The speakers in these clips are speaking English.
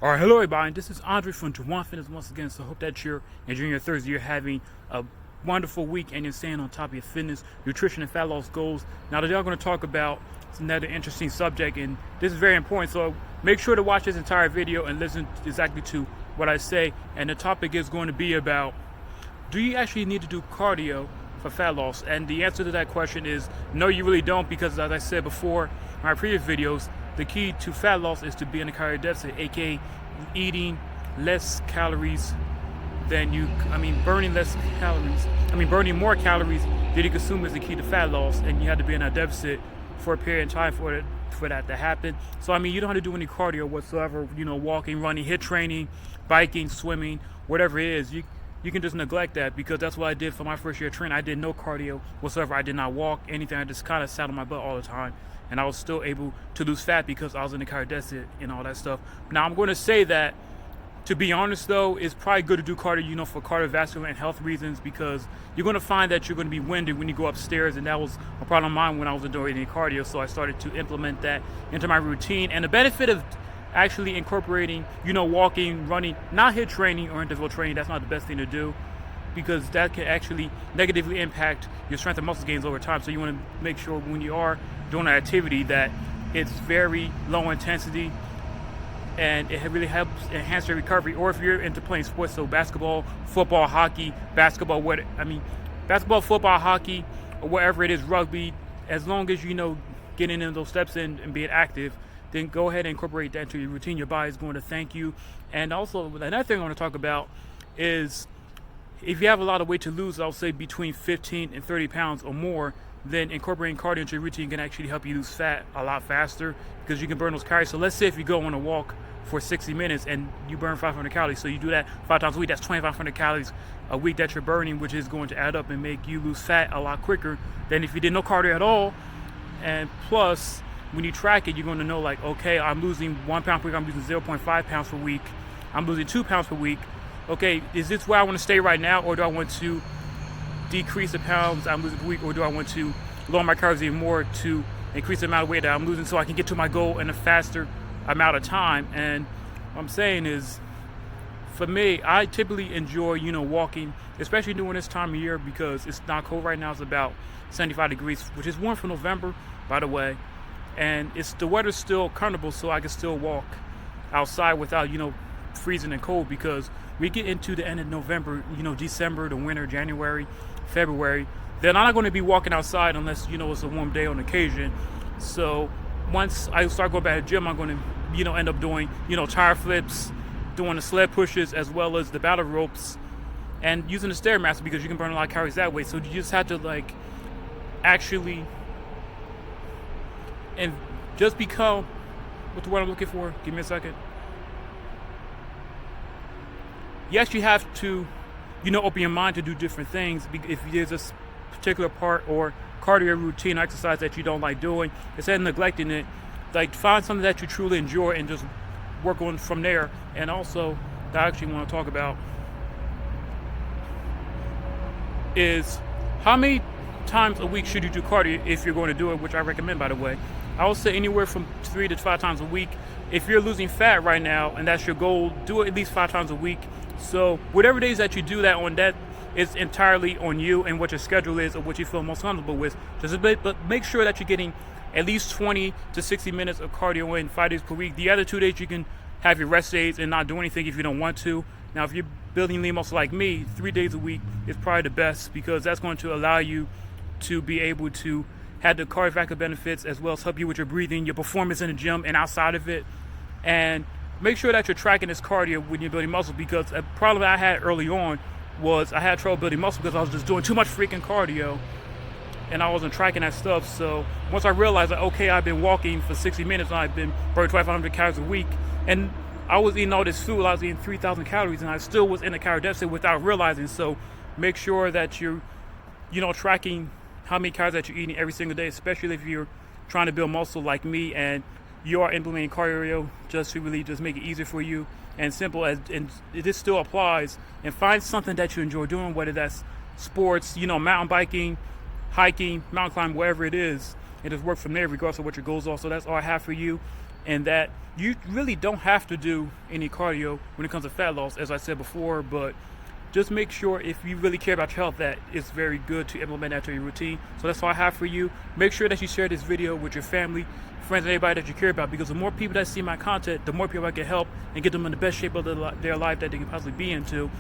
All right, hello everybody. This is Andre from Juwan Fitness once again. So I hope that you're enjoying your Thursday. You're having a wonderful week and you're staying on top of your fitness, nutrition, and fat loss goals. Now today I'm going to talk about another interesting subject, and this is very important. So make sure to watch this entire video and listen exactly to what I say. And the topic is going to be about: do you actually need to do cardio for fat loss? And the answer to that question is no, you really don't, because as I said before in my previous videos, the key to fat loss is to be in a calorie deficit, aka eating less calories than burning less calories. Burning more calories than you consume is the key to fat loss, and you have to be in a deficit for a period of time for that to happen. So you don't have to do any cardio whatsoever. Walking, running, HIIT training, biking, swimming, whatever it is. You can just neglect that, because that's what I did for my first year of training. I did no cardio whatsoever. I did not walk anything. I just kind of sat on my butt all the time, and I was still able to lose fat because I was in the calorie deficit and all that stuff. Now I'm going to say that, to be honest though, it's probably good to do cardio, for cardiovascular and health reasons, because you're going to find that you're going to be winded when you go upstairs, and that was a problem of mine when I wasn't doing any cardio. So I started to implement that into my routine. And the benefit of actually incorporating, walking, running, not HIIT training or interval training, that's not the best thing to do, because that can actually negatively impact your strength and muscle gains over time. So you want to make sure when you are doing an activity that it's very low intensity and it really helps enhance your recovery. Or if you're into playing sports, so basketball, football, hockey, basketball, football, hockey, or whatever it is, rugby, as long as getting in those steps and being active, then go ahead and incorporate that into your routine. Your body is going to thank you. And also, another thing I want to talk about is, if you have a lot of weight to lose, I'll say between 15 and 30 pounds or more, then incorporating cardio into your routine can actually help you lose fat a lot faster, because you can burn those calories. So let's say if you go on a walk for 60 minutes and you burn 500 calories, so you do that 5 times a week, that's 2,500 calories a week that you're burning, which is going to add up and make you lose fat a lot quicker than if you did no cardio at all. And plus, when you track it, you're going to know, like, okay, I'm losing 1 pound per week, I'm losing 0.5 pounds per week, I'm losing 2 pounds per week. Okay, is this where I want to stay right now, or do I want to decrease the pounds I'm losing per week, or do I want to lower my calories even more to increase the amount of weight that I'm losing so I can get to my goal in a faster amount of time? And what I'm saying is, for me, I typically enjoy, walking, especially during this time of year, because it's not cold right now. It's about 75 degrees, which is warm for November, by the way. And the weather's still comfortable, so I can still walk outside without, freezing and cold, because we get into the end of November, December, the winter, January, February, then I'm not going to be walking outside unless, it's a warm day on occasion. So once I start going back to the gym, I'm going to, end up doing, tire flips, doing the sled pushes, as well as the battle ropes, and using the Stairmaster, because you can burn a lot of calories that way. So you just have to, actually, and just become, what's the word I'm looking for? Give me a second. You actually have to, open your mind to do different things. If there's a particular part or cardio routine or exercise that you don't like doing, instead of neglecting it, find something that you truly enjoy and just work on from there. And also, that I actually want to talk about is, how many times a week should you do cardio if you're going to do it, which I recommend, by the way. I would say anywhere from 3 to 5 times a week. If you're losing fat right now and that's your goal, do it at least 5 times a week. So whatever days that you do that on, that is entirely on you and what your schedule is or what you feel most comfortable with. But make sure that you're getting at least 20 to 60 minutes of cardio in 5 days per week. The other 2 days you can have your rest days and not do anything if you don't want to. Now, if you're building lean muscle like me, 3 days a week is probably the best, because that's going to allow you to be able to have the cardiovascular benefits, as well as help you with your breathing, your performance in the gym and outside of it. And make sure that you're tracking this cardio when you're building muscle, because a problem that I had early on was I had trouble building muscle because I was just doing too much freaking cardio and I wasn't tracking that stuff. So once I realized that, okay, I've been walking for 60 minutes and I've been burning 2,500 calories a week, and I was eating all this food, I was eating 3,000 calories, and I still was in a calorie deficit without realizing. So make sure that you're, tracking how many calories that you're eating every single day, especially if you're trying to build muscle like me and you are implementing cardio just to really just make it easier for you and simple. And this still applies. And find something that you enjoy doing, whether that's sports, mountain biking, hiking, mountain climbing, whatever it is, and just work from there regardless of what your goals are. So that's all I have for you. and that you really don't have to do any cardio when it comes to fat loss, as I said before, but just make sure, if you really care about your health, that it's very good to implement that to your routine. So that's all I have for you. Make sure that you share this video with your family, friends, and everybody that you care about, because the more people that see my content, the more people I can help and get them in the best shape of their life that they can possibly be into.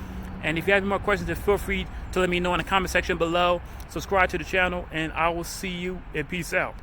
And if you have any more questions, then feel free to let me know in the comment section below. Subscribe to the channel, and I will see you, and peace out.